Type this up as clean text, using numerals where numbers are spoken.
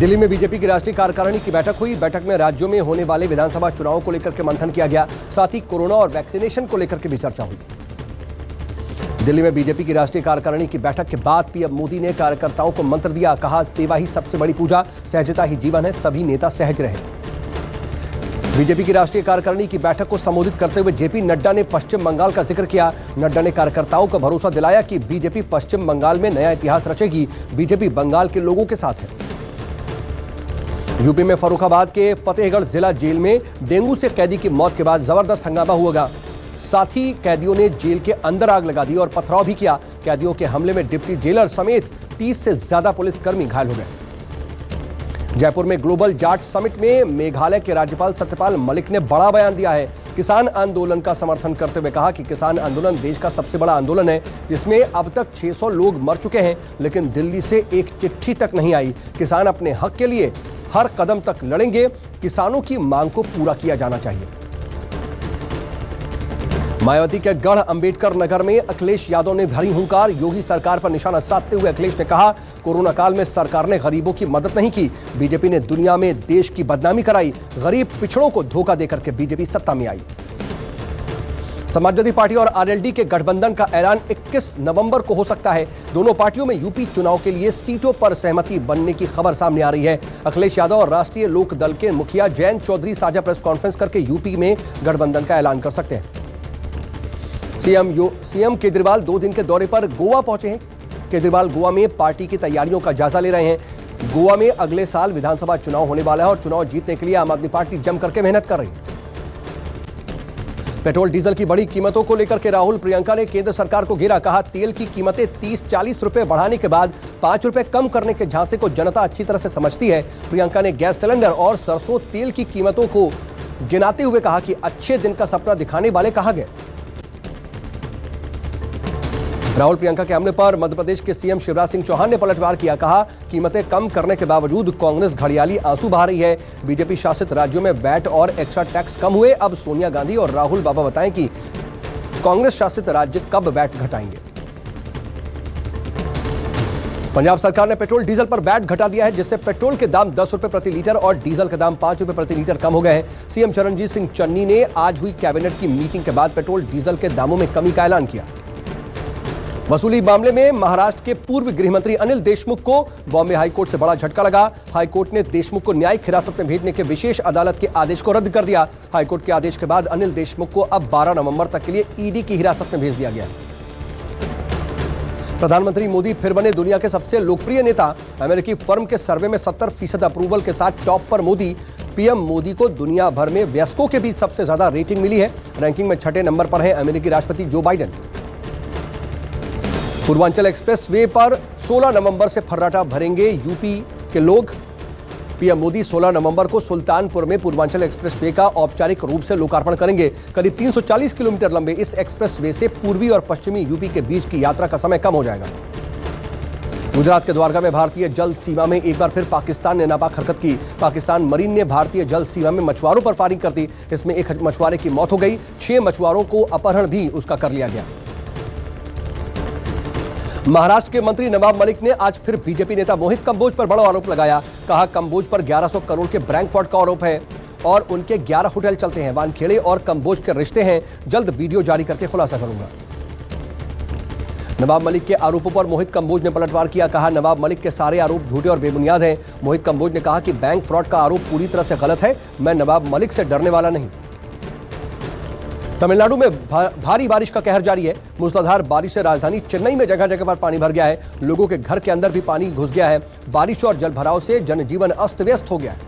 दिल्ली में बीजेपी की राष्ट्रीय कार्यकारिणी की बैठक हुई। बैठक में राज्यों में होने वाले विधानसभा चुनावों को लेकर के मंथन किया गया। साथ ही कोरोना और वैक्सीनेशन को लेकर के भी चर्चा हुई। दिल्ली में बीजेपी की राष्ट्रीय कार्यकारिणी की बैठक के बाद पीएम मोदी ने कार्यकर्ताओं को मंत्र दिया। कहा, सेवा ही सबसे बड़ी पूजा, सहजता ही जीवन है, सभी नेता सहज रहे। बीजेपी की राष्ट्रीय कार्यकारिणी की बैठक को संबोधित करते हुए जेपी नड्डा ने पश्चिम बंगाल का जिक्र किया। नड्डा ने कार्यकर्ताओं को भरोसा दिलाया कि बीजेपी पश्चिम बंगाल में नया इतिहास रचेगी। बीजेपी बंगाल के लोगों के साथ है। यूपी में फर्रुखाबाद के फतेहगढ़ जिला जेल में डेंगू से कैदी की मौत के बाद जबरदस्त हंगामा हुआ। साथ ही कैदियों ने जेल के अंदर आग लगा दी और पथराव भी किया। कैदियों के हमले में डिप्टी जेलर समेत 30 से ज्यादा पुलिसकर्मी घायल हो गए। जयपुर में ग्लोबल जाट समिट में मेघालय के राज्यपाल सत्यपाल मलिक ने बड़ा बयान दिया है। किसान आंदोलन का समर्थन करते हुए कहा कि किसान आंदोलन देश का सबसे बड़ा आंदोलन है, जिसमें अब तक 600 लोग मर चुके हैं, लेकिन दिल्ली से एक चिट्ठी तक नहीं आई। किसान अपने हक के लिए हर कदम तक लड़ेंगे। किसानों की मांग को पूरा किया जाना चाहिए। मायावती के गढ़ अंबेडकर नगर में अखिलेश यादव ने भरी हुंकार। योगी सरकार पर निशाना साधते हुए अखिलेश ने कहा, कोरोना काल में सरकार ने गरीबों की मदद नहीं की। बीजेपी ने दुनिया में देश की बदनामी कराई। गरीब पिछड़ों को धोखा देकर के बीजेपी सत्ता में आई। समाजवादी पार्टी और आरएलडी के गठबंधन का ऐलान 21 नवंबर को हो सकता है। दोनों पार्टियों में यूपी चुनाव के लिए सीटों पर सहमति बनने की खबर सामने आ रही है। अखिलेश यादव और राष्ट्रीय लोक दल के मुखिया जयंत चौधरी साझा प्रेस कॉन्फ्रेंस करके यूपी में गठबंधन का ऐलान कर सकते हैं। सीएम केजरीवाल 2 दिन के दौरे पर गोवा पहुंचे हैं। केजरीवाल गोवा में पार्टी की तैयारियों का जायजा ले रहे हैं। गोवा में अगले साल विधानसभा चुनाव होने वाला है और चुनाव जीतने के लिए आम आदमी पार्टी जम करके मेहनत कर रही है। पेट्रोल डीजल की बढ़ी कीमतों को लेकर के राहुल प्रियंका ने केंद्र सरकार को घेरा। कहा, तेल की कीमतें 30-40 रुपए बढ़ाने के बाद 5 रुपए कम करने के झांसे को जनता अच्छी तरह से समझती है। प्रियंका ने गैस सिलेंडर और सरसों तेल की कीमतों को गिनाते हुए कहा कि अच्छे दिन का सपना दिखाने वाले कहा गए। राहुल प्रियंका के हमले पर मध्य प्रदेश के सीएम शिवराज सिंह चौहान ने पलटवार किया। कहा, कीमतें कम करने के बावजूद कांग्रेस घड़ियाली आंसू बहा रही है। बीजेपी शासित राज्यों में वैट और एक्स्ट्रा टैक्स कम हुए। अब सोनिया गांधी और राहुल बाबा बताएं कि कांग्रेस शासित राज्य कब वैट घटाएंगे। पंजाब सरकार ने पेट्रोल डीजल पर वैट घटा दिया है, जिससे पेट्रोल के दाम 10 रुपए प्रति लीटर और डीजल के दाम 5 रुपए प्रति लीटर कम हो गए हैं। सीएम चरणजीत सिंह चन्नी ने आज हुई कैबिनेट की मीटिंग के बाद पेट्रोल डीजल के दामों में कमी का ऐलान किया। वसूली मामले में महाराष्ट्र के पूर्व गृहमंत्री अनिल देशमुख को बॉम्बे हाईकोर्ट से बड़ा झटका लगा। हाईकोर्ट ने देशमुख को न्यायिक हिरासत में भेजने के विशेष अदालत के आदेश को रद्द कर दिया। हाईकोर्ट के आदेश के बाद अनिल देशमुख को अब 12 नवंबर तक के लिए ईडी की हिरासत में भेज दिया गया। प्रधानमंत्री मोदी फिर बने दुनिया के सबसे लोकप्रिय नेता। अमेरिकी फर्म के सर्वे में 70% अप्रूवल के साथ टॉप पर मोदी। पीएम मोदी को दुनिया भर में वयस्कों के बीच सबसे ज्यादा रेटिंग मिली है। रैंकिंग में 6ठे नंबर पर है अमेरिकी राष्ट्रपति Joe Biden. Purvanchal express way पर 16 नवंबर से फर्राटा भरेंगे यूपी के लोग। पीएम मोदी 16 नवंबर को सुल्तानपुर में पूर्वांचल एक्सप्रेस वे का औपचारिक रूप से लोकार्पण करेंगे। करीब 340 किलोमीटर लंबे इस एक्सप्रेस वे से पूर्वी और पश्चिमी यूपी के बीच की यात्रा का समय कम हो जाएगा। गुजरात के द्वारका में भारतीय जल सीमा में एक बार फिर पाकिस्तान ने नापाक हरकत की। पाकिस्तान मरीन ने भारतीय जल सीमा में मछुआरों पर फायरिंग कर दी। इसमें एक मछुआरे की मौत हो गई। 6 मछुआरों को अपहरण भी उसका कर लिया गया। महाराष्ट्र के मंत्री नवाब मलिक ने आज फिर बीजेपी नेता मोहित कंबोज पर बड़ा आरोप लगाया। कहा, कंबोज पर 1100 करोड़ के बैंक फ्रॉड का आरोप है और उनके 11 होटल चलते हैं। वानखेड़े और कंबोज के रिश्ते हैं। जल्द वीडियो जारी करके खुलासा करूंगा। नवाब मलिक के आरोपों पर मोहित कंबोज ने पलटवार किया। कहा, नवाब मलिक के सारे आरोप झूठे और बेबुनियाद हैं। मोहित कंबोज ने कहा कि बैंक फ्रॉड का आरोप पूरी तरह से गलत है। मैं नवाब मलिक से डरने वाला नहीं। तमिलनाडु में भारी बारिश का कहर जारी है। मूसलाधार बारिश से राजधानी चेन्नई में जगह जगह पर पानी भर गया है। लोगों के घर के अंदर भी पानी घुस गया है। बारिश और जलभराव से जनजीवन अस्त व्यस्त हो गया है।